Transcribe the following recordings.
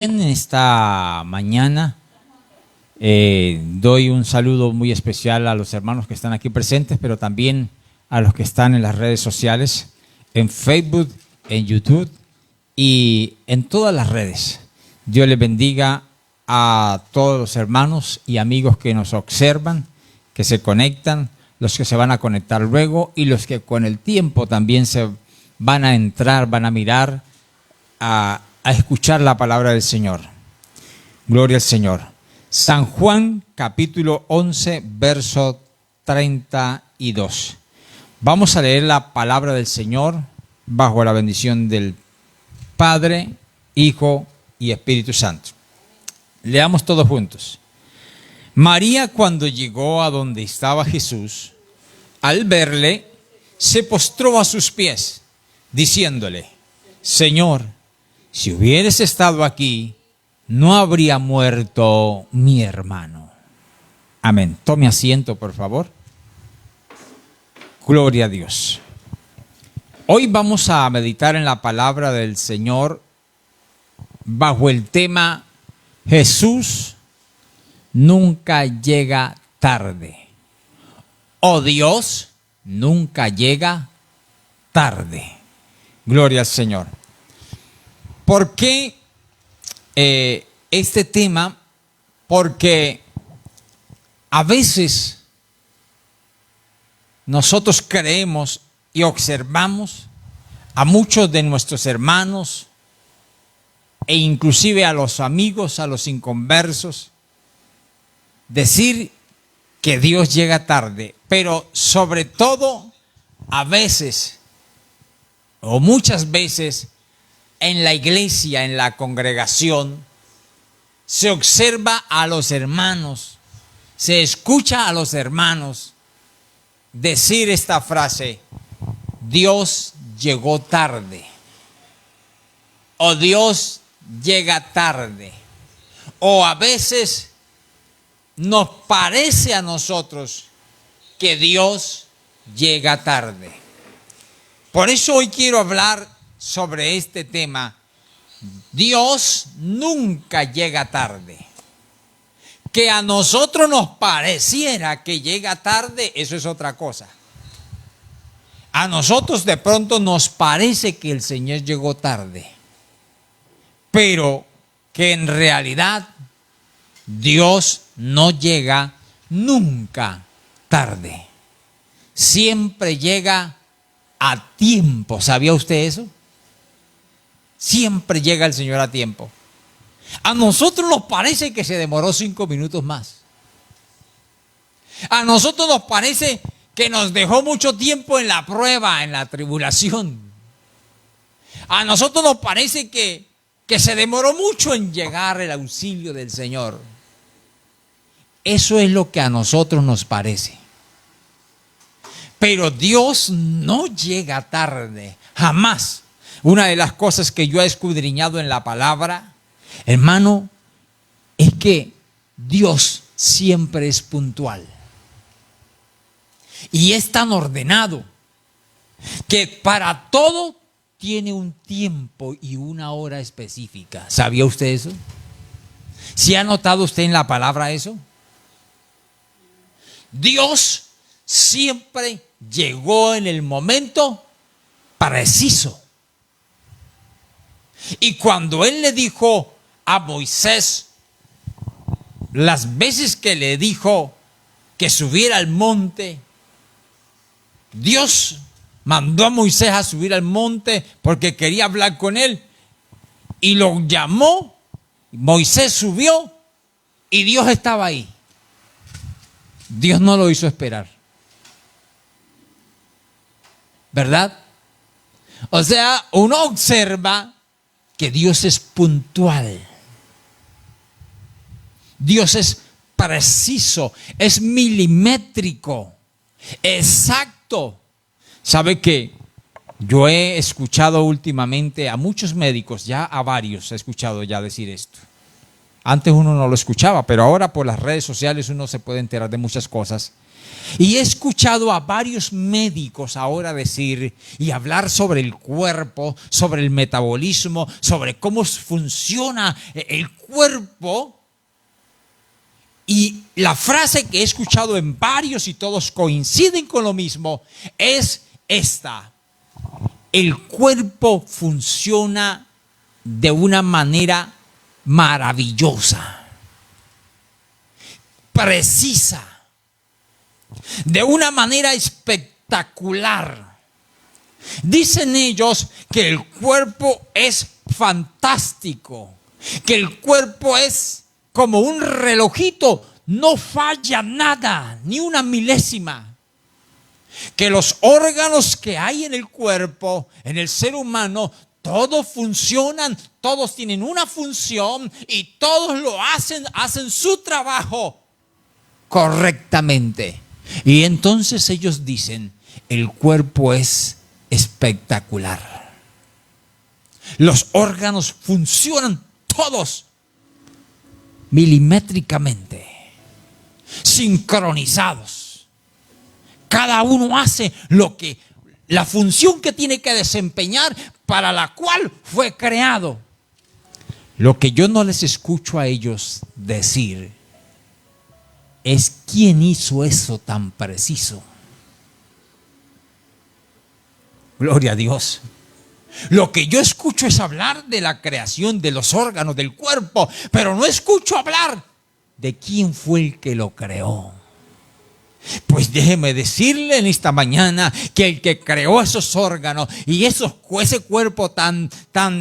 En esta mañana doy un saludo muy especial a los hermanos que están aquí presentes, pero también a los que están en las redes sociales, en Facebook, en YouTube y en todas las redes. Dios les bendiga a todos los hermanos y amigos que nos observan, que se conectan, los que se van a conectar luego y los que con el tiempo también se van a entrar, van a mirar a escuchar la palabra del Señor. Gloria al Señor. San Juan capítulo 11 verso 32. Vamos a leer la palabra del Señor bajo la bendición del Padre, Hijo y Espíritu Santo. Leamos todos juntos. María, cuando llegó a donde estaba Jesús, al verle, se postró a sus pies, diciéndole: Señor, si hubieras estado aquí, no habría muerto mi hermano. Amén. Tome asiento, por favor. Gloria a Dios. Hoy vamos a meditar en la palabra del Señor bajo el tema: Jesús nunca llega tarde. O Dios nunca llega tarde. Gloria al Señor. ¿Por qué este tema? Porque a veces nosotros creemos y observamos a muchos de nuestros hermanos e inclusive a los amigos, a los inconversos, decir que Dios llega tarde, pero sobre todo a veces o muchas veces en la iglesia, en la congregación, se observa a los hermanos, se escucha a los hermanos decir esta frase: Dios llegó tarde, o Dios llega tarde, o a veces nos parece a nosotros que Dios llega tarde. Por eso hoy quiero hablar sobre este tema: Dios nunca llega tarde. Que a nosotros nos pareciera que llega tarde, eso es otra cosa. A nosotros de pronto nos parece que el Señor llegó tarde, pero que en realidad Dios no llega nunca tarde. Siempre llega a tiempo. ¿Sabía usted eso? Siempre llega el Señor a tiempo. A nosotros nos parece que se demoró 5 minutos más. A nosotros nos parece que nos dejó mucho tiempo en la prueba, en la tribulación. A nosotros nos parece que se demoró mucho en llegar el auxilio del Señor. Eso es lo que a nosotros nos parece. Pero Dios no llega tarde, jamás. Una de las cosas que yo he escudriñado en la palabra, hermano, es que Dios siempre es puntual. Y es tan ordenado que para todo tiene un tiempo y una hora específica. ¿Sabía usted eso? ¿Sí ha notado usted en la palabra eso? Dios siempre llegó en el momento preciso. Y cuando Él le dijo a Moisés, las veces que le dijo que subiera al monte, Dios mandó a Moisés a subir al monte porque quería hablar con él. Y lo llamó, Moisés subió y Dios estaba ahí. Dios no lo hizo esperar. ¿Verdad? O sea, uno observa que Dios es puntual. Dios es preciso, es milimétrico, exacto. ¿Sabe qué? Yo he escuchado últimamente a muchos médicos, ya a varios he escuchado ya decir esto. Antes uno no lo escuchaba, pero ahora por las redes sociales uno se puede enterar de muchas cosas. Y he escuchado a varios médicos ahora decir y hablar sobre el cuerpo, sobre el metabolismo, sobre cómo funciona el cuerpo. Y la frase que he escuchado en varios y todos coinciden con lo mismo es esta: el cuerpo funciona de una manera maravillosa, precisa, de una manera espectacular. Dicen ellos que el cuerpo es fantástico, que el cuerpo es como un relojito, no falla nada, ni una milésima. Que los órganos que hay en el cuerpo, en el ser humano, todos funcionan, todos tienen una función y todos lo hacen su trabajo correctamente. Y entonces ellos dicen, el cuerpo es espectacular. Los órganos funcionan todos milimétricamente, sincronizados. Cada uno hace la función que tiene que desempeñar, para la cual fue creado. Lo que yo no les escucho a ellos decir es quién hizo eso tan preciso. Gloria a Dios. Lo que yo escucho es hablar de la creación de los órganos del cuerpo, pero no escucho hablar de quién fue el que lo creó. Pues déjeme decirle en esta mañana que el que creó esos órganos y ese cuerpo tan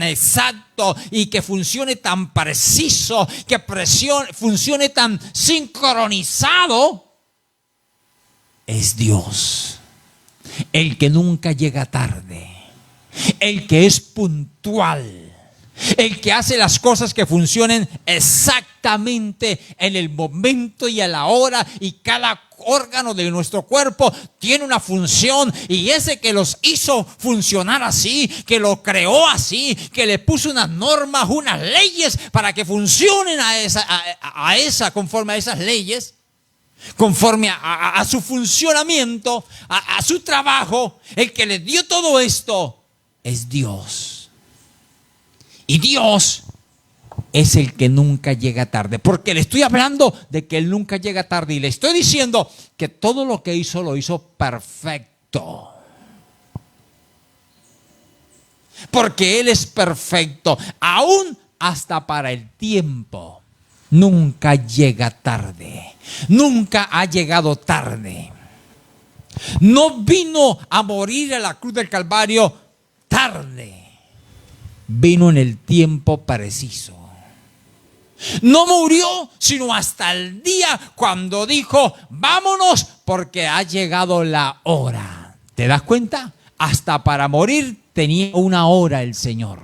exacto y que funcione tan preciso, que funcione tan sincronizado, es Dios. El que nunca llega tarde, el que es puntual, el que hace las cosas que funcionen exactamente en el momento y a la hora, y cada órgano de nuestro cuerpo tiene una función, y ese que los hizo funcionar así, que lo creó así, que le puso unas normas, unas leyes para que funcionen conforme a esas leyes, conforme a su funcionamiento, a su trabajo, el que le dio todo esto es Dios. Y Dios es el que nunca llega tarde, porque le estoy hablando de que Él nunca llega tarde, y le estoy diciendo que todo lo que hizo lo hizo perfecto, porque Él es perfecto, aún hasta para el tiempo. Nunca llega tarde, nunca ha llegado tarde. No vino a morir en la cruz del Calvario tarde. Vino en el tiempo preciso. No murió sino hasta el día cuando dijo, vámonos porque ha llegado la hora. ¿Te das cuenta? Hasta para morir tenía una hora el Señor.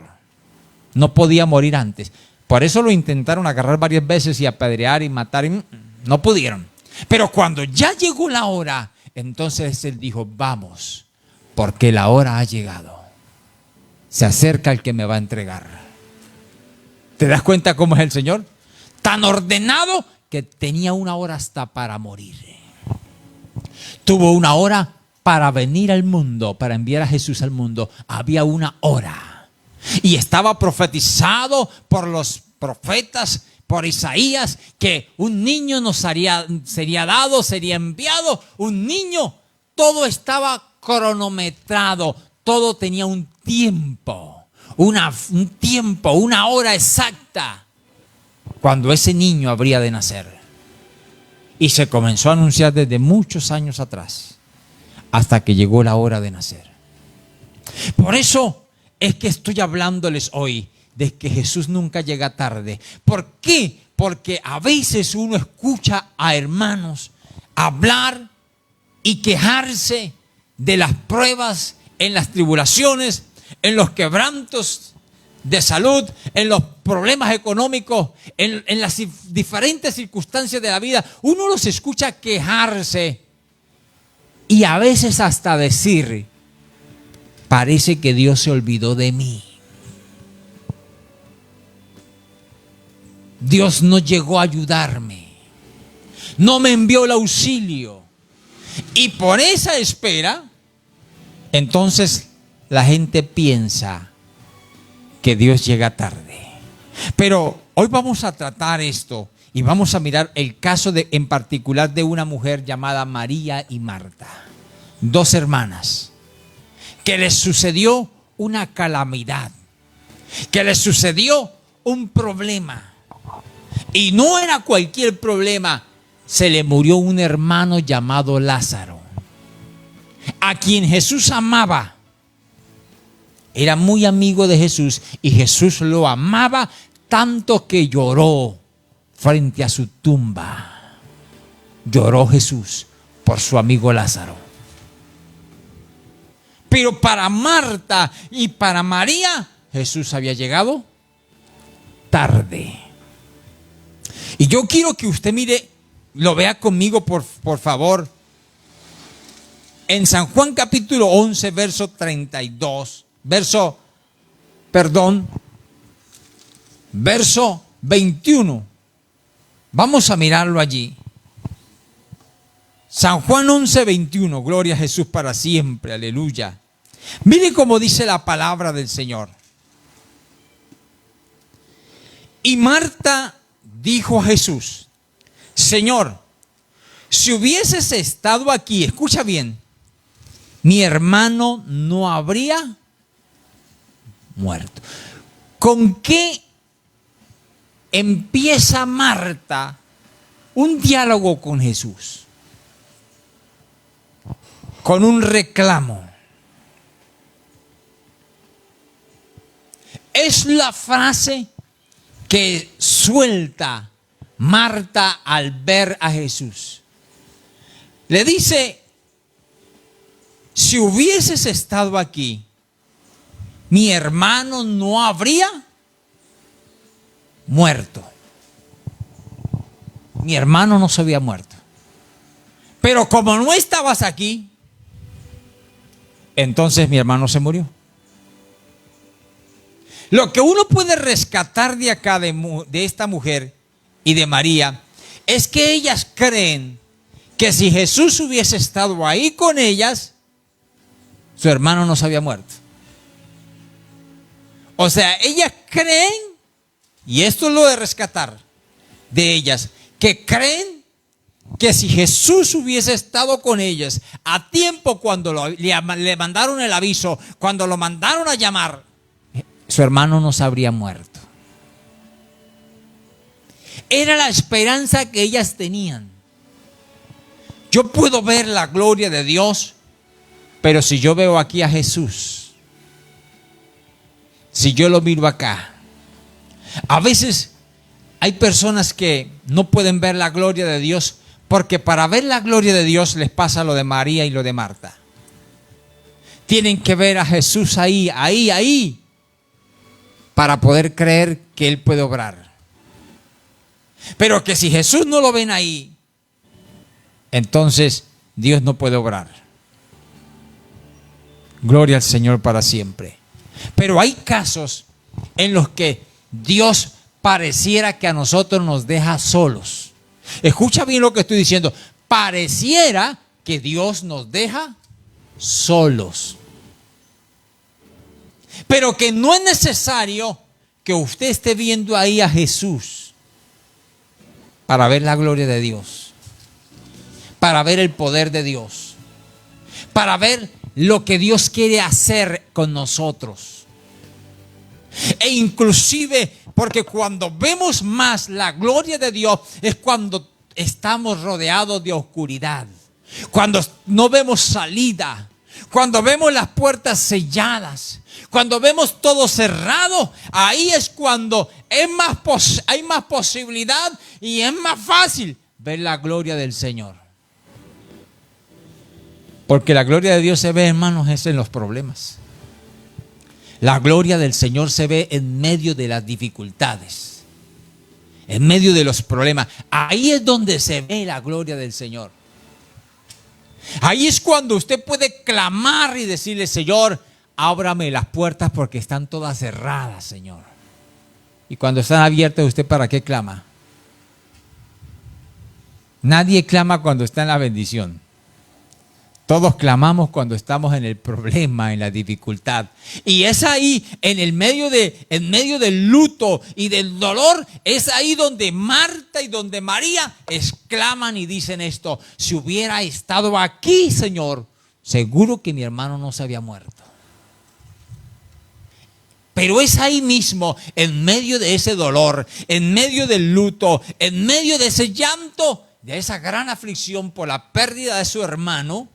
No podía morir antes. Por eso lo intentaron agarrar varias veces y apedrear y matar. Y no pudieron. Pero cuando ya llegó la hora, entonces Él dijo, vamos, porque la hora ha llegado. Se acerca el que me va a entregar. ¿Te das cuenta cómo es el Señor? Tan ordenado que tenía una hora hasta para morir. Tuvo una hora para venir al mundo, para enviar a Jesús al mundo. Había una hora. Y estaba profetizado por los profetas, por Isaías, que un niño nos sería dado, sería enviado. Un niño. Todo estaba cronometrado. Todo tenía un tiempo, una hora exacta, cuando ese niño habría de nacer. Y se comenzó a anunciar desde muchos años atrás, hasta que llegó la hora de nacer. Por eso es que estoy hablándoles hoy de que Jesús nunca llega tarde. ¿Por qué? Porque a veces uno escucha a hermanos hablar y quejarse de las pruebas, en las tribulaciones, en los quebrantos de salud, en los problemas económicos, en las diferentes circunstancias de la vida. Uno los escucha quejarse y a veces hasta decir, parece que Dios se olvidó de mí. Dios no llegó a ayudarme. No me envió el auxilio. Y por esa espera, entonces la gente piensa que Dios llega tarde. Pero hoy vamos a tratar esto y vamos a mirar el caso en particular de una mujer llamada María y Marta, dos hermanas, que les sucedió una calamidad, que les sucedió un problema. Y no era cualquier problema, se le murió un hermano llamado Lázaro, a quien Jesús amaba. Era muy amigo de Jesús y Jesús lo amaba tanto que lloró frente a su tumba. Lloró Jesús por su amigo Lázaro. Pero para Marta y para María, Jesús había llegado tarde. Y yo quiero que usted mire, lo vea conmigo por favor. En San Juan capítulo 11, verso 32, verso 21. Vamos a mirarlo allí. San Juan 11, 21. Gloria a Jesús para siempre. Aleluya. Mire cómo dice la palabra del Señor. Y Marta dijo a Jesús: Señor, si hubieses estado aquí, escucha bien, mi hermano no habría muerto. ¿Con qué empieza Marta un diálogo con Jesús? Con un reclamo. Es la frase que suelta Marta al ver a Jesús. Le dice: si hubieses estado aquí, mi hermano no habría muerto. Mi hermano no se había muerto. Pero como no estabas aquí, entonces mi hermano se murió. Lo que uno puede rescatar de acá, de esta mujer y de María, es que ellas creen que si Jesús hubiese estado ahí con ellas, su hermano no se había muerto. O sea, ellas creen, y esto es lo de rescatar de ellas, que creen que si Jesús hubiese estado con ellas a tiempo cuando le mandaron el aviso, cuando lo mandaron a llamar, su hermano no se habría muerto. Era la esperanza que ellas tenían. Yo puedo ver la gloria de Dios, pero si yo veo aquí a Jesús, si yo lo miro acá, a veces hay personas que no pueden ver la gloria de Dios, porque para ver la gloria de Dios les pasa lo de María y lo de Marta. Tienen que ver a Jesús ahí, para poder creer que Él puede obrar. Pero que si Jesús no lo ven ahí, entonces Dios no puede obrar. Gloria al Señor para siempre. Pero hay casos en los que Dios pareciera que a nosotros nos deja solos. Escucha bien lo que estoy diciendo. Pareciera que Dios nos deja solos. Pero que no es necesario que usted esté viendo ahí a Jesús para ver la gloria de Dios, para ver el poder de Dios, para ver lo que Dios quiere hacer con nosotros. E inclusive porque cuando vemos más la gloria de Dios es cuando estamos rodeados de oscuridad, cuando no vemos salida, cuando vemos las puertas selladas, cuando vemos todo cerrado. Ahí es cuando hay más posibilidad y es más fácil ver la gloria del Señor. Porque la gloria de Dios se ve, hermanos, es en los problemas. La gloria del Señor se ve en medio de las dificultades, en medio de los problemas. Ahí es donde se ve la gloria del Señor. Ahí es cuando usted puede clamar y decirle: Señor, ábrame las puertas porque están todas cerradas, Señor. Y cuando están abiertas, ¿usted para qué clama? Nadie clama cuando está en la bendición. Todos clamamos cuando estamos en el problema, en la dificultad. Y es ahí, en medio del luto y del dolor, es ahí donde Marta y donde María exclaman y dicen esto: si hubiera estado aquí, Señor, seguro que mi hermano no se había muerto. Pero es ahí mismo, en medio de ese dolor, en medio del luto, en medio de ese llanto, de esa gran aflicción por la pérdida de su hermano,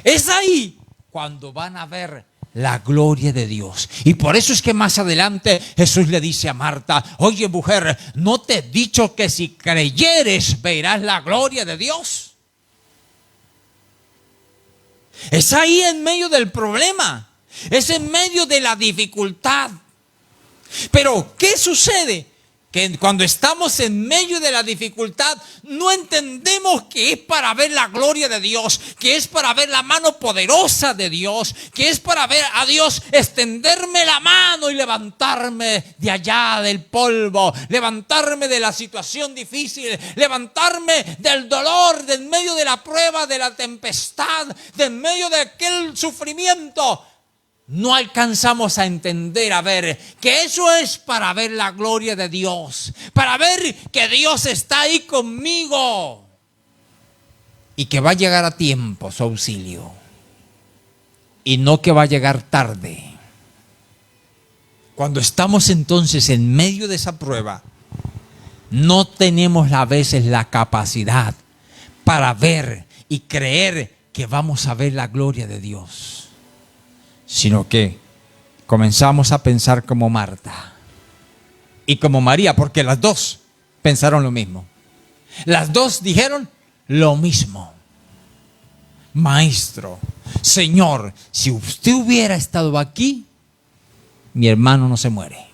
es ahí cuando van a ver la gloria de Dios. Y por eso es que más adelante Jesús le dice a Marta: oye, mujer, ¿no te he dicho que si creyeres verás la gloria de Dios? Es ahí en medio del problema, es en medio de la dificultad. Pero ¿qué sucede? Que cuando estamos en medio de la dificultad no entendemos que es para ver la gloria de Dios, que es para ver la mano poderosa de Dios, que es para ver a Dios extenderme la mano y levantarme de allá del polvo, levantarme de la situación difícil, levantarme del dolor, de en medio de la prueba, de la tempestad, de en medio de aquel sufrimiento. No alcanzamos a entender, a ver, que eso es para ver la gloria de Dios, para ver que Dios está ahí conmigo y que va a llegar a tiempo su auxilio y no que va a llegar tarde. Cuando estamos entonces en medio de esa prueba, no tenemos a veces la capacidad para ver y creer que vamos a ver la gloria de Dios, sino que comenzamos a pensar como Marta y como María, porque las dos pensaron lo mismo. Las dos dijeron lo mismo: Maestro, Señor, si usted hubiera estado aquí, mi hermano no se muere.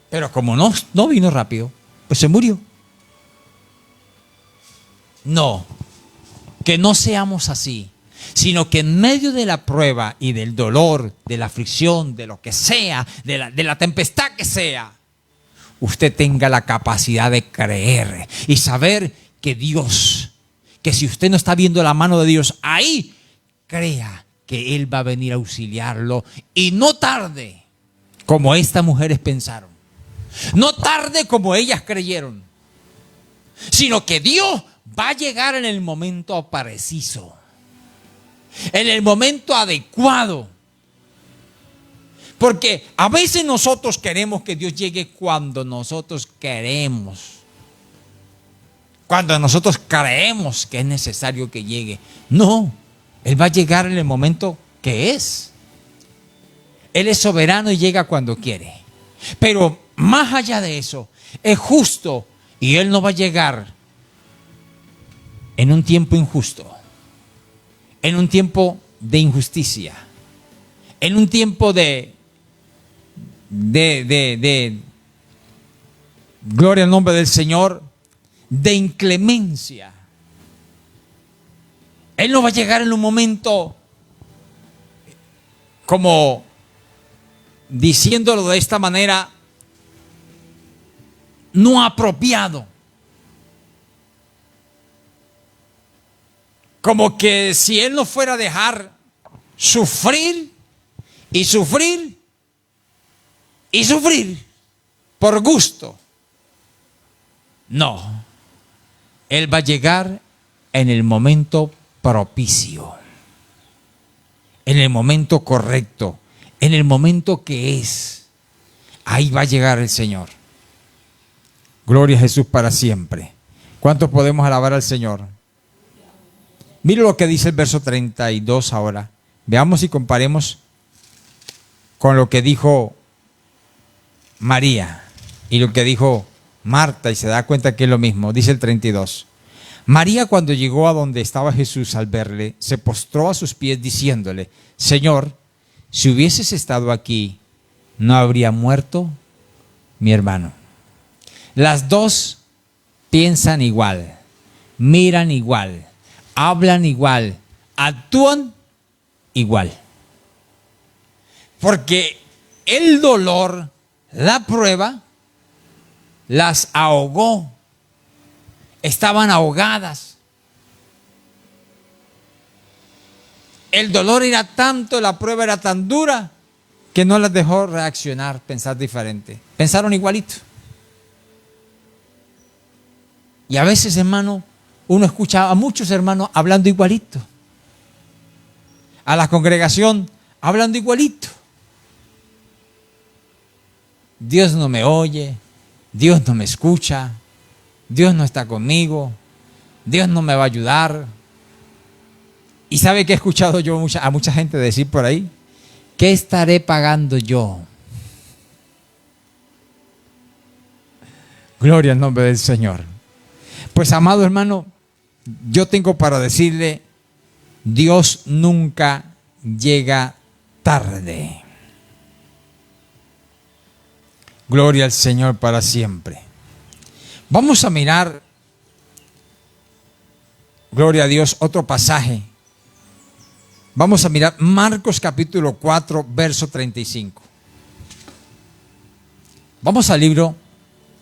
Pero como no vino rápido, pues se murió. No, que no seamos así, sino que en medio de la prueba y del dolor, de la aflicción, de lo que sea, de la tempestad que sea, usted tenga la capacidad de creer y saber que Dios, que si usted no está viendo la mano de Dios ahí, crea que Él va a venir a auxiliarlo, y no tarde como estas mujeres pensaron, no tarde como ellas creyeron, sino que Dios va a llegar en el momento preciso, en el momento adecuado. Porque a veces nosotros queremos que Dios llegue cuando nosotros queremos, cuando nosotros creemos que es necesario que llegue. No, Él va a llegar en el momento que es. Él es soberano y llega cuando quiere. Pero más allá de eso, es justo, y Él no va a llegar en un tiempo injusto, en un tiempo de injusticia, en un tiempo de gloria al nombre del Señor, de inclemencia. Él no va a llegar en un momento como diciéndolo de esta manera, no apropiado. Como que si Él no fuera a dejar sufrir y sufrir y sufrir por gusto. No, Él va a llegar en el momento propicio, en el momento correcto, en el momento que es. Ahí va a llegar el Señor. Gloria a Jesús para siempre. ¿Cuánto podemos alabar al Señor? Mire lo que dice el verso 32 ahora. Veamos y comparemos con lo que dijo María y lo que dijo Marta, y se da cuenta que es lo mismo. Dice el 32. María, cuando llegó a donde estaba Jesús, al verle, se postró a sus pies diciéndole: Señor, si hubieses estado aquí, ¿no habría muerto mi hermano? Las dos piensan igual, miran igual, hablan igual, actúan igual. Porque el dolor, la prueba, las ahogó. Estaban ahogadas. El dolor era tanto, la prueba era tan dura, que no les dejó reaccionar, pensar diferente. Pensaron igualito. Y a veces, hermano, uno escucha a muchos hermanos hablando igualito. A la congregación hablando igualito. Dios no me oye, Dios no me escucha, Dios no está conmigo, Dios no me va a ayudar. ¿Y sabe qué he escuchado yo a mucha gente decir por ahí? ¿Qué estaré pagando yo? Gloria al nombre del Señor. Pues, amado hermano, yo tengo para decirle, Dios nunca llega tarde. Gloria al Señor para siempre. Vamos a mirar, gloria a Dios, otro pasaje. Vamos a mirar Marcos capítulo 4, verso 35. Vamos al libro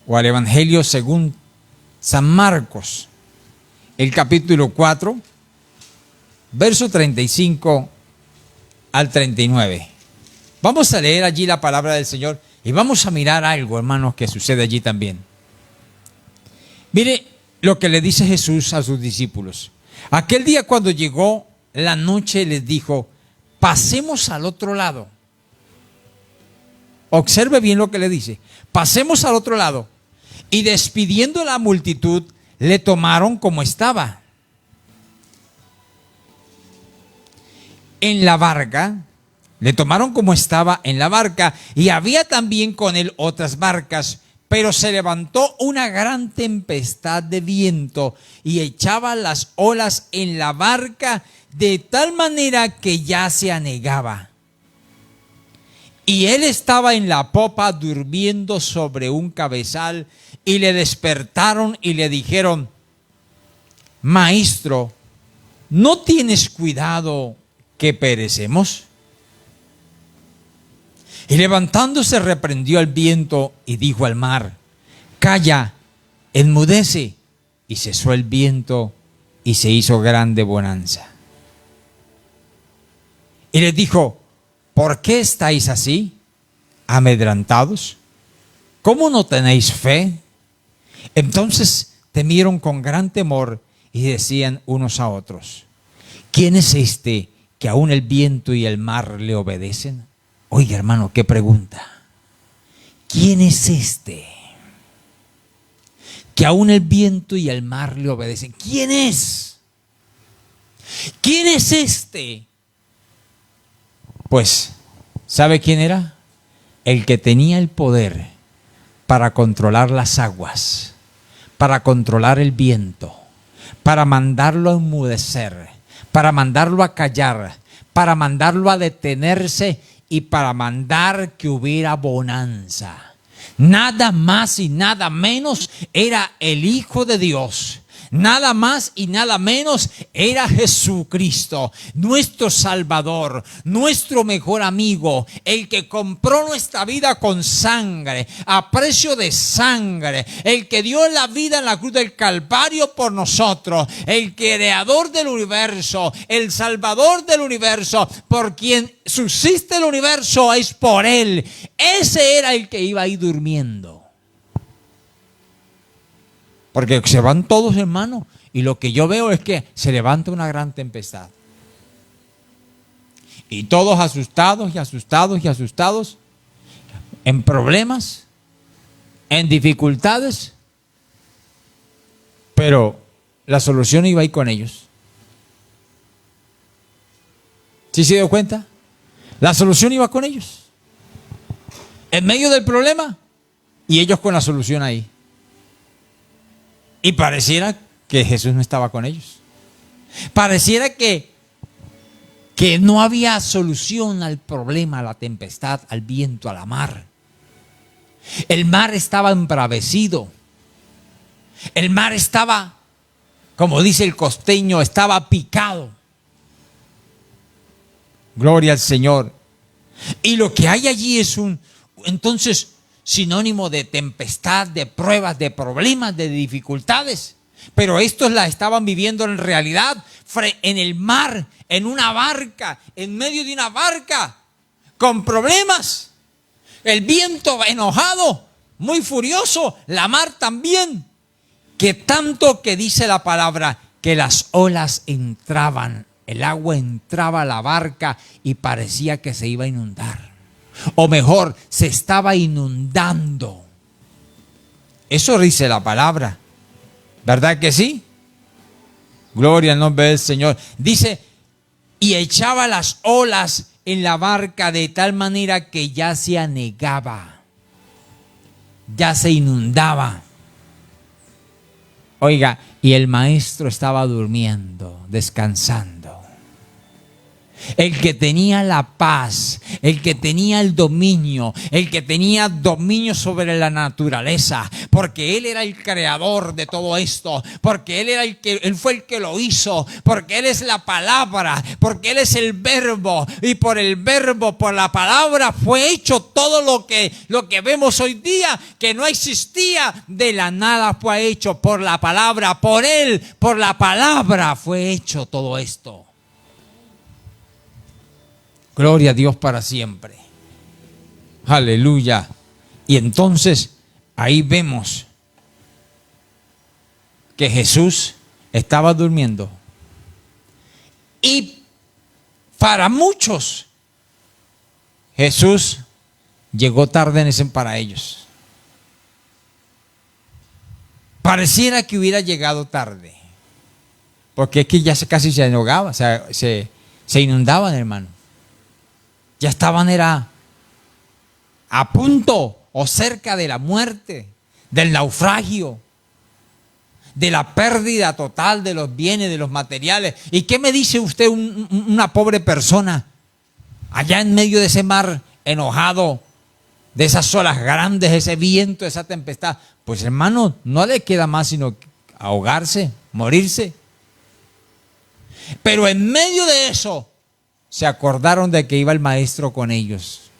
o al Evangelio según San Marcos, el capítulo 4, verso 35 al 39. Vamos a leer allí la palabra del Señor y vamos a mirar algo, hermanos, que sucede allí también. Mire lo que le dice Jesús a sus discípulos. Aquel día cuando llegó la noche les dijo, pasemos al otro lado. Observe bien lo que le dice. Pasemos al otro lado. Y despidiendo a la multitud, le tomaron como estaba. En la barca, le tomaron como estaba en la barca, y había también con él otras barcas, pero se levantó una gran tempestad de viento y echaba las olas en la barca de tal manera que ya se anegaba. Y él estaba en la popa durmiendo sobre un cabezal, y le despertaron y le dijeron, Maestro, ¿no tienes cuidado que perecemos? Y levantándose reprendió al viento y dijo al mar, calla, enmudece. Y cesó el viento y se hizo grande bonanza. Y les dijo, ¿por qué estáis así, amedrentados? ¿Cómo no tenéis fe? Entonces temieron con gran temor y decían unos a otros, ¿quién es este que aún el viento y el mar le obedecen? Oiga, hermano, qué pregunta. ¿Quién es este que aún el viento y el mar le obedecen? ¿Quién es? ¿Quién es este? Pues, ¿sabe quién era? El que tenía el poder para controlar las aguas, para controlar el viento, para mandarlo a enmudecer, para mandarlo a callar, para mandarlo a detenerse y para mandar que hubiera bonanza. Nada más y nada menos era el Hijo de Dios. Nada más y nada menos era Jesucristo, nuestro Salvador, nuestro mejor amigo, el que compró nuestra vida con sangre, a precio de sangre, el que dio la vida en la cruz del Calvario por nosotros, el creador del universo, el Salvador del universo, por quien subsiste el universo, es por Él. Ese era el que iba ahí durmiendo. Porque se van todos, hermano, y lo que yo veo es que se levanta una gran tempestad. Y todos asustados y asustados y asustados, en problemas, en dificultades, pero la solución iba ahí con ellos. ¿Sí se dio cuenta? La solución iba con ellos. En medio del problema, y ellos con la solución ahí. Y pareciera que Jesús no estaba con ellos. Pareciera que no había solución al problema, a la tempestad, al viento, a la mar. El mar estaba embravecido. El mar estaba, como dice el costeño, estaba picado. Gloria al Señor. Y lo que hay allí es entonces sinónimo de tempestad, de pruebas, de problemas, de dificultades. Pero estos la estaban viviendo en realidad en el mar, en una barca, en medio de una barca, con problemas. El viento enojado, muy furioso, la mar también. Que tanto que dice la palabra que las olas entraban, el agua entraba a la barca y parecía que se iba a inundar. O mejor, se estaba inundando. Eso dice la palabra. ¿Verdad que sí? Gloria al nombre del Señor. Dice, y echaba las olas en la barca de tal manera que ya se anegaba, ya se inundaba. Oiga, y el maestro estaba durmiendo, descansando. El que tenía la paz, el que tenía el dominio sobre la naturaleza, porque él era el creador de todo esto, porque él fue el que lo hizo, porque él es la palabra, porque él es el verbo, y por el verbo, por la palabra fue hecho todo lo que vemos hoy día, que no existía, de la nada fue hecho por la palabra, por él, por la palabra fue hecho todo esto. Gloria a Dios para siempre. Aleluya. Y entonces ahí vemos que Jesús estaba durmiendo. Y para muchos, Jesús llegó tarde para ellos. Pareciera que hubiera llegado tarde. Porque es que ya casi se ahogaba, se inundaban, hermano. Ya estaban a punto o cerca de la muerte, del naufragio, de la pérdida total de los bienes, de los materiales. ¿Y qué me dice usted, una pobre persona, allá en medio de ese mar enojado, de esas olas grandes, ese viento, esa tempestad? Pues hermano, no le queda más sino ahogarse, morirse. Pero en medio de eso, se acordaron de que iba el maestro con ellos.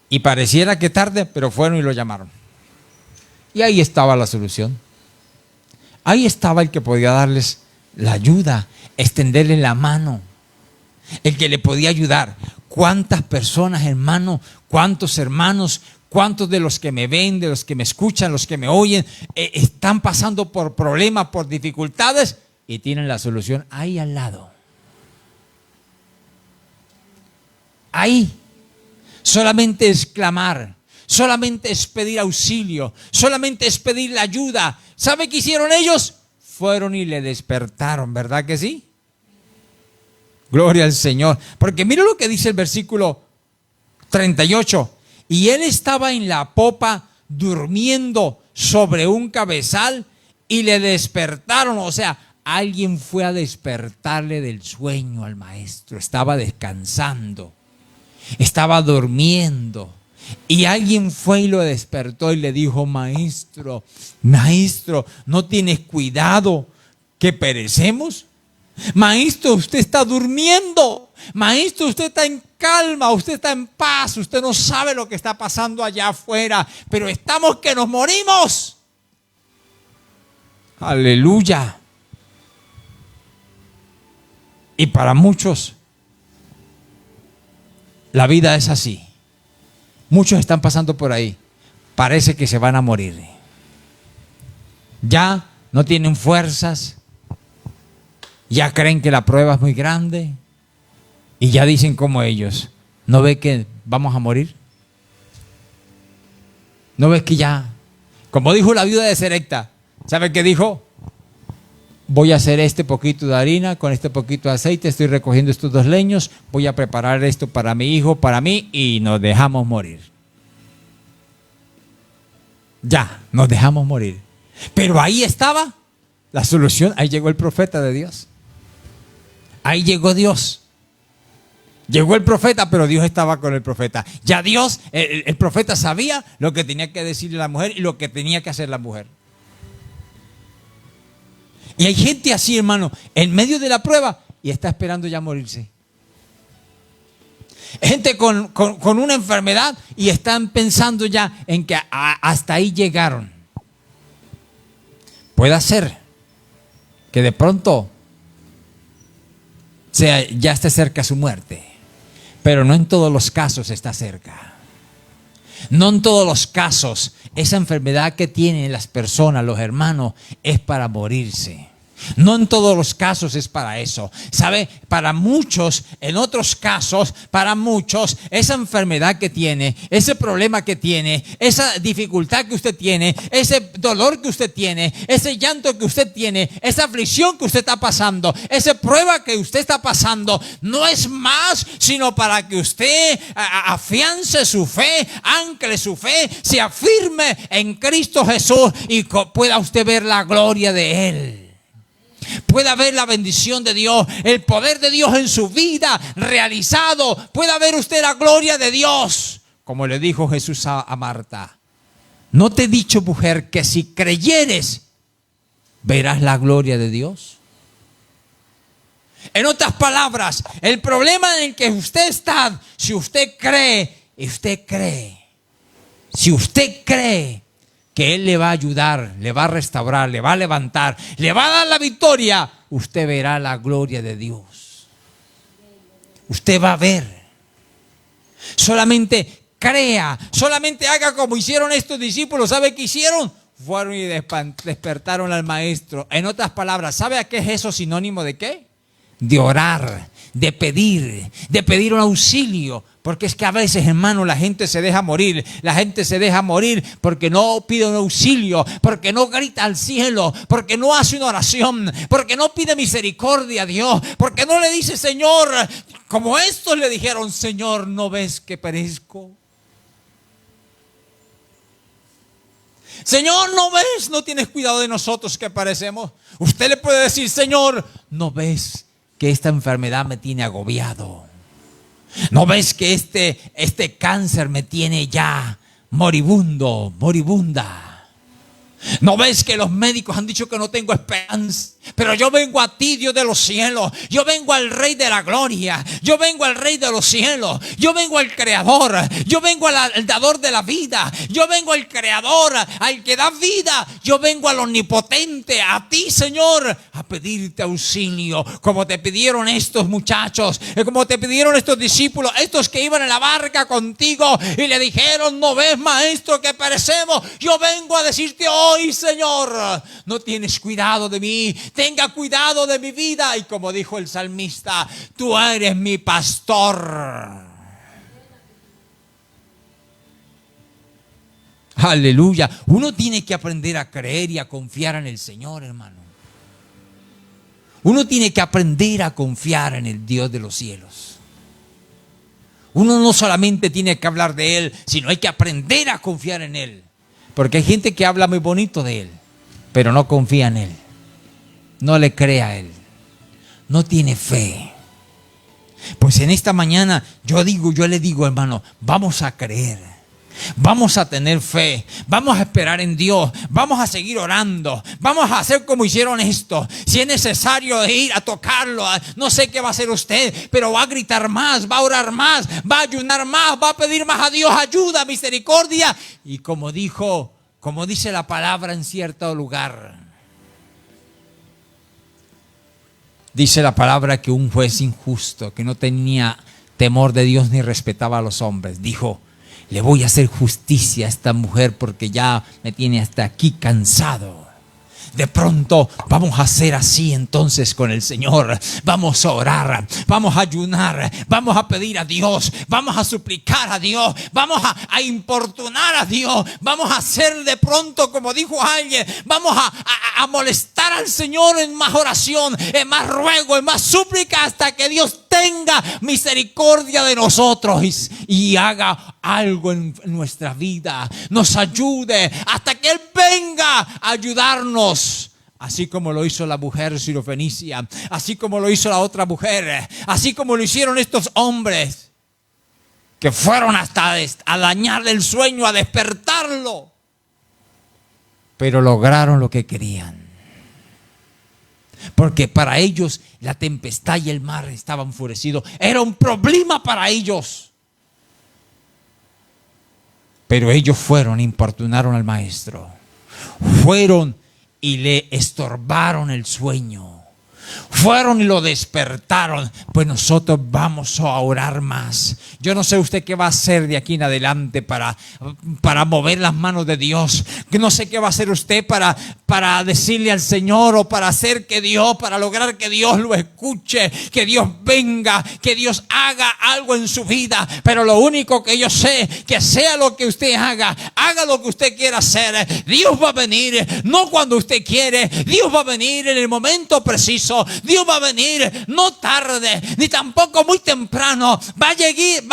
Y pareciera que tarde, pero fueron y lo llamaron. Y ahí estaba la solución. Ahí estaba el que podía darles la ayuda, extenderle la mano, el que le podía ayudar. ¿Cuántas personas, hermano? ¿Cuántos hermanos? ¿Cuántos de los que me ven, de los que me escuchan, los que me oyen, están pasando por problemas, por dificultades? Y tienen la solución ahí al lado. Ahí. Solamente es clamar. Solamente es pedir auxilio. Solamente es pedir la ayuda. ¿Sabe qué hicieron ellos? Fueron y le despertaron. ¿Verdad que sí? Gloria al Señor. Porque mira lo que dice el versículo 38. Y él estaba en la popa durmiendo sobre un cabezal y le despertaron. O sea, alguien fue a despertarle del sueño al maestro. Estaba descansando, estaba durmiendo. Y alguien fue y lo despertó y le dijo: maestro, maestro, ¿no tienes cuidado que perecemos? Maestro, usted está durmiendo. Maestro, usted está en calma, usted está en paz. Usted no sabe lo que está pasando allá afuera, pero estamos que nos morimos. Aleluya. Y para muchos la vida es así. Muchos están pasando por ahí. Parece que se van a morir. Ya no tienen fuerzas. Ya creen que la prueba es muy grande. Y ya dicen como ellos: ¿no ve que vamos a morir? ¿No ves que ya? Como dijo la viuda de Sarepta. ¿Sabe qué dijo? Voy a hacer este poquito de harina con este poquito de aceite, estoy recogiendo estos 2 leños, voy a preparar esto para mi hijo, para mí, y nos dejamos morir. Ya, nos dejamos morir. Pero ahí estaba la solución, ahí llegó el profeta de Dios. Ahí llegó Dios. Llegó el profeta, pero Dios estaba con el profeta. Ya Dios, el profeta sabía lo que tenía que decirle a la mujer y lo que tenía que hacer la mujer. Y hay gente así, hermano, en medio de la prueba y está esperando ya morirse. Gente con una enfermedad y están pensando ya en que hasta ahí llegaron. Puede ser que de pronto ya esté cerca su muerte, pero no en todos los casos está cerca. No en todos los casos esa enfermedad que tienen las personas, los hermanos, es para morirse. No en todos los casos es para eso. ¿Sabe? Para muchos, en otros casos, para muchos, esa enfermedad que tiene, ese problema que tiene, esa dificultad que usted tiene, ese dolor que usted tiene, ese llanto que usted tiene, esa aflicción que usted está pasando, esa prueba que usted está pasando, no es más sino para que usted afiance su fe, ancle su fe, se afirme en Cristo Jesús y pueda usted ver la gloria de Él. Pueda ver la bendición de Dios, el poder de Dios en su vida realizado. Pueda ver usted la gloria de Dios. Como le dijo Jesús a Marta: ¿no te he dicho, mujer, que si creyeres verás la gloria de Dios? En otras palabras, el problema en el que usted está, si usted cree que Él le va a ayudar, le va a restaurar, le va a levantar, le va a dar la victoria, usted verá la gloria de Dios. Usted va a ver. Solamente crea, solamente haga como hicieron estos discípulos. ¿Sabe qué hicieron? Fueron y despertaron al maestro. En otras palabras, ¿sabe a qué es eso sinónimo de qué? De orar, de pedir un auxilio. Porque es que a veces, hermano, la gente se deja morir. La gente se deja morir porque no pide un auxilio, porque no grita al cielo, porque no hace una oración, porque no pide misericordia a Dios, porque no le dice: Señor, como estos le dijeron: Señor, ¿no ves que perezco? Señor, ¿no ves? ¿No tienes cuidado de nosotros que parecemos? Usted le puede decir: Señor, ¿no ves que esta enfermedad me tiene agobiado? ¿No ves que este cáncer me tiene ya moribunda? ¿No ves que los médicos han dicho que no tengo esperanza? Pero yo vengo a ti, Dios de los cielos. Yo vengo al Rey de la gloria. Yo vengo al Rey de los cielos. Yo vengo al Creador. Yo vengo al dador de la vida. Yo vengo al Creador, al que da vida. Yo vengo al omnipotente, a ti, Señor, a pedirte auxilio, como te pidieron estos muchachos, como te pidieron estos discípulos, estos que iban en la barca contigo y le dijeron: ¿no ves, maestro, que perecemos? Yo vengo a decirte hoy, Señor, no tienes cuidado de mí. Tenga cuidado de mi vida. Y como dijo el salmista: tú eres mi pastor. Aleluya. Uno tiene que aprender a creer y a confiar en el Señor, hermano. Uno tiene que aprender a confiar en el Dios de los cielos. Uno no solamente tiene que hablar de Él, sino hay que aprender a confiar en Él. Porque hay gente que habla muy bonito de Él, pero no confía en Él. No le cree a Él. No tiene fe. Pues en esta mañana yo le digo, hermano, vamos a creer. Vamos a tener fe, vamos a esperar en Dios, vamos a seguir orando, vamos a hacer como hicieron esto. Si es necesario ir a tocarlo, no sé qué va a hacer usted, pero va a gritar más, va a orar más, va a ayunar más, va a pedir más a Dios ayuda, misericordia. Y como dice la palabra en cierto lugar, dice la palabra que un juez injusto, que no tenía temor de Dios ni respetaba a los hombres, dijo: le voy a hacer justicia a esta mujer porque ya me tiene hasta aquí cansado. De pronto vamos a hacer así entonces con el Señor. Vamos a orar, vamos a ayunar, vamos a pedir a Dios, vamos a suplicar a Dios, vamos a importunar a Dios, vamos a hacer de pronto como dijo alguien, vamos a molestar al Señor en más oración, en más ruego, en más súplica, hasta que Dios tenga misericordia de nosotros y haga algo en nuestra vida, nos ayude hasta que Él venga a ayudarnos. Así como lo hizo la mujer sirofenicia, así como lo hizo la otra mujer, así como lo hicieron estos hombres que fueron hasta a dañarle el sueño, a despertarlo, pero lograron lo que querían. Porque para ellos la tempestad y el mar estaban enfurecidos. Era un problema para ellos. Pero ellos fueron, importunaron al maestro. Fueron y le estorbaron el sueño. Fueron y lo despertaron. Pues nosotros vamos a orar más. Yo no sé usted qué va a hacer de aquí en adelante para mover las manos de Dios. No sé qué va a hacer usted para decirle al Señor, o para hacer que Dios, para lograr que Dios lo escuche, que Dios venga, que Dios haga algo en su vida. Pero lo único que yo sé, que sea lo que usted haga lo que usted quiera hacer, Dios va a venir, no cuando usted quiere. Dios va a venir en el momento preciso. Dios va a venir no tarde, ni tampoco muy temprano. Va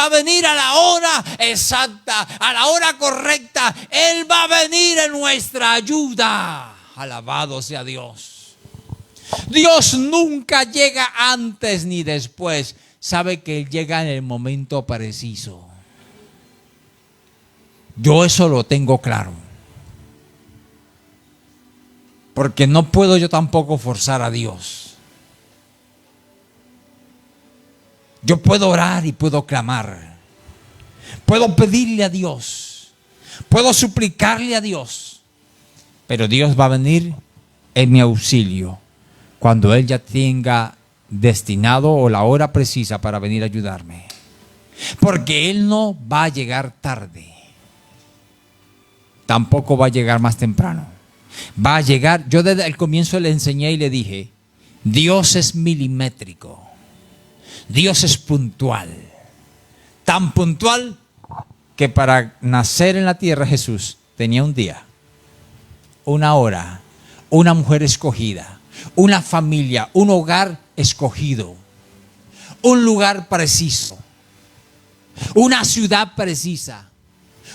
a venir a la hora exacta, a la hora correcta. Él va a venir en nuestra ayuda. Alabado sea Dios. Dios nunca llega antes ni después. Sabe que Él llega en el momento preciso. Yo eso lo tengo claro. Porque no puedo yo tampoco forzar a Dios. Yo puedo orar y puedo clamar. Puedo pedirle a Dios. Puedo suplicarle a Dios. Pero Dios va a venir en mi auxilio cuando Él ya tenga destinado o la hora precisa para venir a ayudarme. Porque Él no va a llegar tarde. Tampoco va a llegar más temprano. Va a llegar. Yo desde el comienzo le enseñé y le dije: Dios es milimétrico. Dios es puntual. Tan puntual que para nacer en la tierra Jesús tenía un día, una hora, una mujer escogida, una familia, un hogar escogido, un lugar preciso, una ciudad precisa,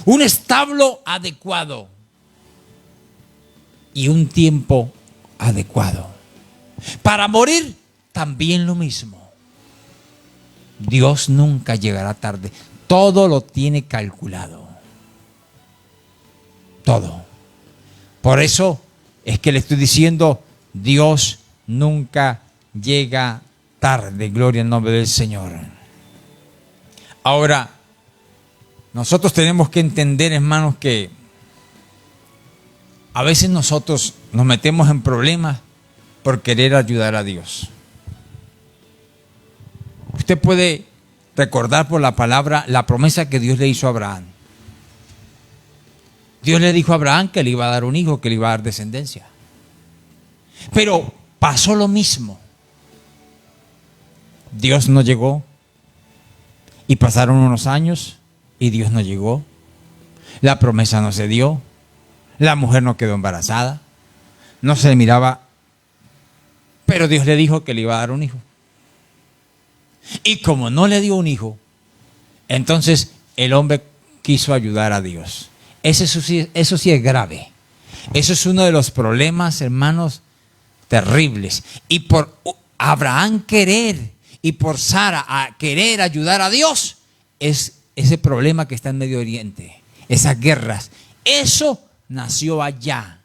un establo adecuado y un tiempo adecuado. Para morir también lo mismo. Dios nunca llegará tarde. Todo lo tiene calculado. Todo. Por eso es que le estoy diciendo: Dios nunca llega tarde. Gloria al nombre del Señor. Ahora, nosotros tenemos que entender, hermanos, que a veces nosotros nos metemos en problemas por querer ayudar a Dios. Usted puede recordar por la palabra la promesa que Dios le hizo a Abraham. Dios le dijo a Abraham que le iba a dar un hijo, que le iba a dar descendencia. Pero pasó lo mismo. Dios no llegó. Y pasaron unos años y Dios no llegó. La promesa no se dio. La mujer no quedó embarazada. No se le miraba. Pero Dios le dijo que le iba a dar un hijo. Y como no le dio un hijo, entonces el hombre quiso ayudar a Dios. Eso sí es grave. Eso es uno de los problemas, hermanos, terribles. Y por Abraham querer y por Sara a querer ayudar a Dios, es ese problema que está en Medio Oriente, esas guerras. Eso nació allá,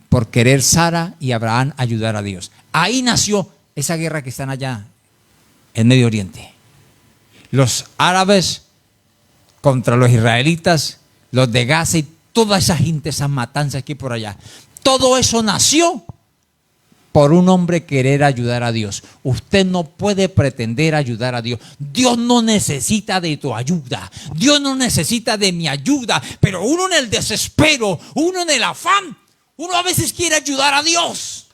por querer Sara y Abraham ayudar a Dios. Ahí nació esa guerra que están allá en Medio Oriente. Los árabes contra los israelitas, los de Gaza y toda esa gente, esas matanzas aquí por allá. Todo eso nació por un hombre querer ayudar a Dios. Usted no puede pretender ayudar a Dios. Dios no necesita de tu ayuda. Dios no necesita de mi ayuda. Pero uno en el desespero, uno en el afán, uno a veces quiere ayudar a Dios.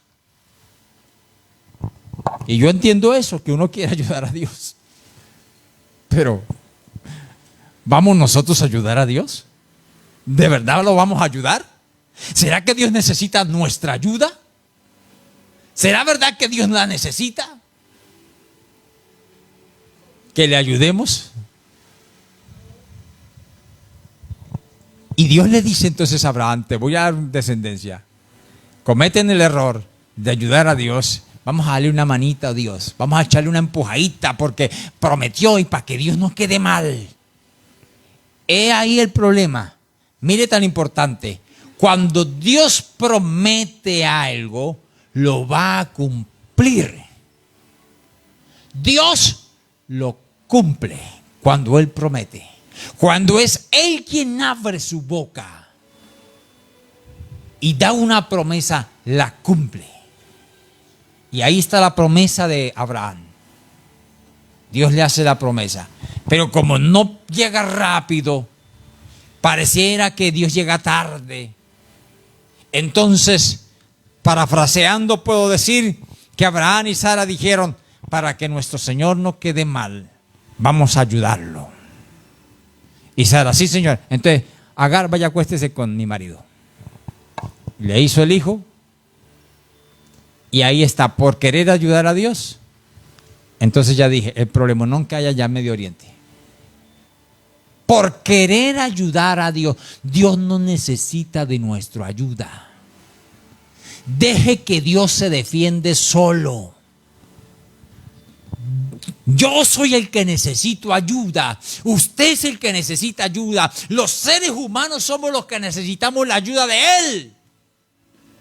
Y yo entiendo eso, que uno quiere ayudar a Dios. Pero, ¿vamos nosotros a ayudar a Dios? ¿De verdad lo vamos a ayudar? ¿Será que Dios necesita nuestra ayuda? ¿Será verdad que Dios la necesita? ¿Que le ayudemos? Y Dios le dice entonces a Abraham: te voy a dar descendencia. Cometen el error de ayudar a Dios. Vamos a darle una manita a Dios. Vamos a echarle una empujadita porque prometió, y para que Dios no quede mal. He ahí el problema. Mire, tan importante. Cuando Dios promete algo, lo va a cumplir. Dios lo cumple cuando Él promete. Cuando es Él quien abre su boca. y da una promesa, la cumple. Y ahí está la promesa de Abraham. Dios le hace la promesa. Pero como no llega rápido, pareciera que Dios llega tarde. Entonces, parafraseando, puedo decir que Abraham y Sara dijeron: para que nuestro Señor no quede mal, vamos a ayudarlo. Y Sara: sí, Señor. Entonces, Agar, vaya, acuéstese con mi marido. Le hizo el hijo. Y ahí está, por querer ayudar a Dios. Entonces ya dije, el problema no que haya ya en Medio Oriente. Por querer ayudar a Dios. Dios no necesita de nuestra ayuda. Deje que Dios se defiende solo. Yo soy el que necesito ayuda. Usted es el que necesita ayuda. Los seres humanos somos los que necesitamos la ayuda de Él.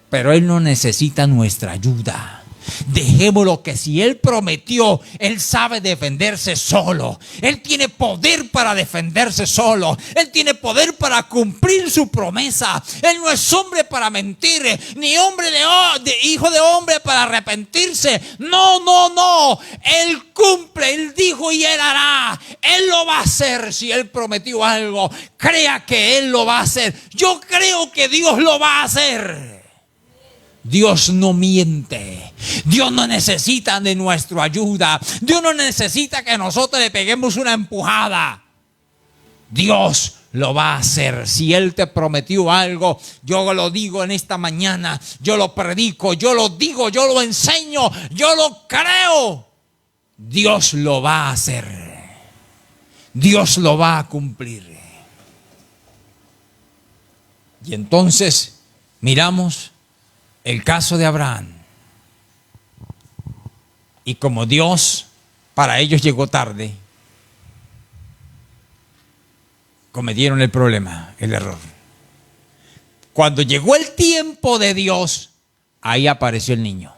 Pero Él no necesita nuestra ayuda. Dejémoslo, que si Él prometió, Él sabe defenderse solo. Él tiene poder para defenderse solo. Él tiene poder para cumplir su promesa. Él no es hombre para mentir, ni hombre de hijo de hombre para arrepentirse. No, no, no. Él cumple, Él dijo y Él hará. Él lo va a hacer. Si Él prometió algo, crea que Él lo va a hacer. Yo creo que Dios lo va a hacer. Dios no miente. Dios no necesita de nuestra ayuda. Dios no necesita que nosotros le peguemos una empujada. Dios lo va a hacer. Si Él te prometió algo, yo lo digo en esta mañana, yo lo predico, yo lo digo, yo lo enseño, yo lo creo. Dios lo va a hacer. Dios lo va a cumplir. Y entonces miramos el caso de Abraham. Y como Dios para ellos llegó tarde, cometieron el problema, el error. Cuando llegó el tiempo de Dios, ahí apareció el niño.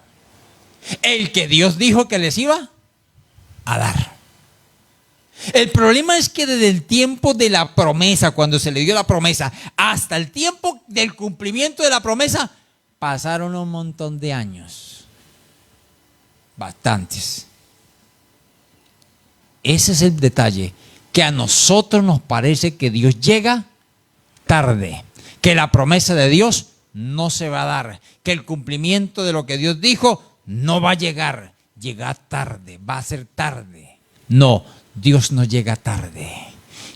El que Dios dijo que les iba a dar. El problema es que desde el tiempo de la promesa, cuando se le dio la promesa, hasta el tiempo del cumplimiento de la promesa, pasaron un montón de años. Bastantes. Ese es el detalle, que a nosotros nos parece que Dios llega tarde, que la promesa de Dios no se va a dar, que el cumplimiento de lo que Dios dijo no va a llegar, llega tarde, va a ser tarde. No, Dios no llega tarde.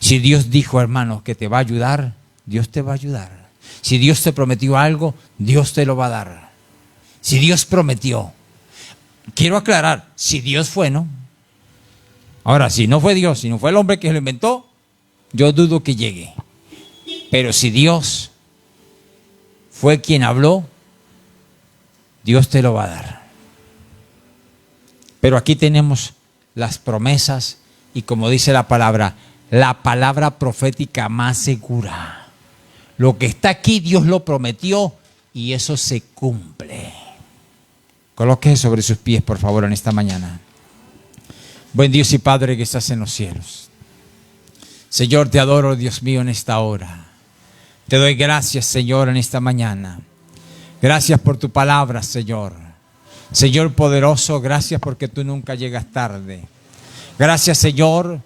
Si Dios dijo, hermanos, que te va a ayudar, Dios te va a ayudar. Si Dios te prometió algo, Dios te lo va a dar. Si Dios prometió. Quiero aclarar, si Dios fue, ¿no? Ahora, si no fue Dios, si no fue el hombre que lo inventó, yo dudo que llegue. Pero si Dios fue quien habló, Dios te lo va a dar. Pero aquí tenemos las promesas y, como dice la palabra profética más segura. Lo que está aquí Dios lo prometió y eso se cumple. Colóquese sobre sus pies, por favor, en esta mañana. Buen Dios y Padre que estás en los cielos. Señor, te adoro, Dios mío, en esta hora. Te doy gracias, Señor, en esta mañana. Gracias por tu palabra, Señor. Señor poderoso, gracias porque tú nunca llegas tarde. Gracias, Señor,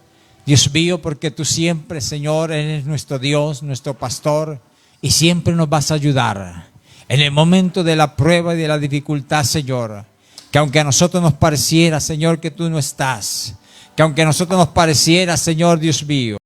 Dios mío, porque tú siempre, Señor, eres nuestro Dios, nuestro pastor, y siempre nos vas a ayudar en el momento de la prueba y de la dificultad, Señor. Que aunque a nosotros nos pareciera, Señor, que tú no estás, que aunque a nosotros nos pareciera, Señor, Dios mío,